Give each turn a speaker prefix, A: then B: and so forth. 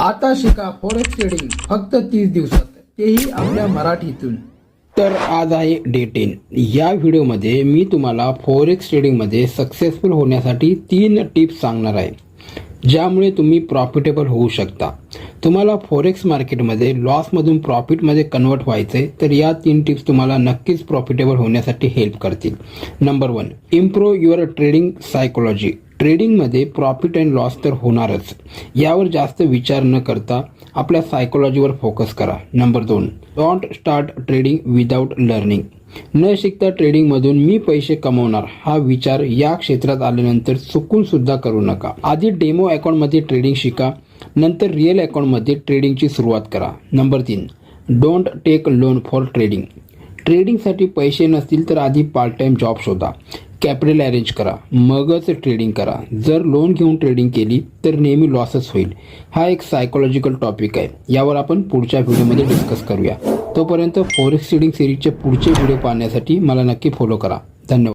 A: आता शिका forex trading फक्त 30 दिवसात, तेही आपल्या मराठीतून। तर आज आहे डे 10। या व्हिडिओमध्ये मी तुम्हाला फॉरेक्स ट्रेडिंगमध्ये सक्सेसफुल होण्यासाठी 3 टिप्स सांगणार आहे, ज्यामुळे तुम्ही प्रॉफिटेबल होऊ शकता। तुम्हाला फॉरेक्स मार्केटमध्ये लॉसमधून प्रॉफिटमध्ये कन्वर्ट व्हायचे, तर या 3 टिप्स तुम्हाला नक्कीच प्रॉफिटेबल होण्यासाठी हेल्प करतील। Number 1, improve your trading psychology. ट्रेडिंगमध्ये प्रॉफिट अँड लॉस तर होणारच, यावर जास्त विचार न करता आपल्या सायकोलॉजीवर फोकस करा। Number 2, don't start trading without learning. न शिकता ट्रेडिंगमधून मी पैसे कमवणार हा विचार या क्षेत्रात आल्यानंतर चुकून सुद्धा करू नका। आधी डेमो अकाउंटमध्ये ट्रेडिंग शिका, नंतर रिअल अकाउंटमध्ये ट्रेडिंगची सुरुवात करा। Number 3, don't take loan for trading. ट्रेडिंगसाठी पैसे नसतील तर आधी पार्ट टाइम जॉब शोधा, कॅपिटल अरेंज करा, मगच ट्रेडिंग करा। जर लोन घेऊन ट्रेडिंग केली तर नेहमी लॉसच होईल। हा एक सायकोलॉजिकल टॉपिक आहे, यावर आपण पुढच्या व्हिडिओमध्ये डिस्कस करूया। तोपर्यंत फॉरेक्स ट्रेडिंग सिरीजचे पुढचे व्हिडिओ पाहण्यासाठी मला नक्की फॉलो करा। धन्यवाद।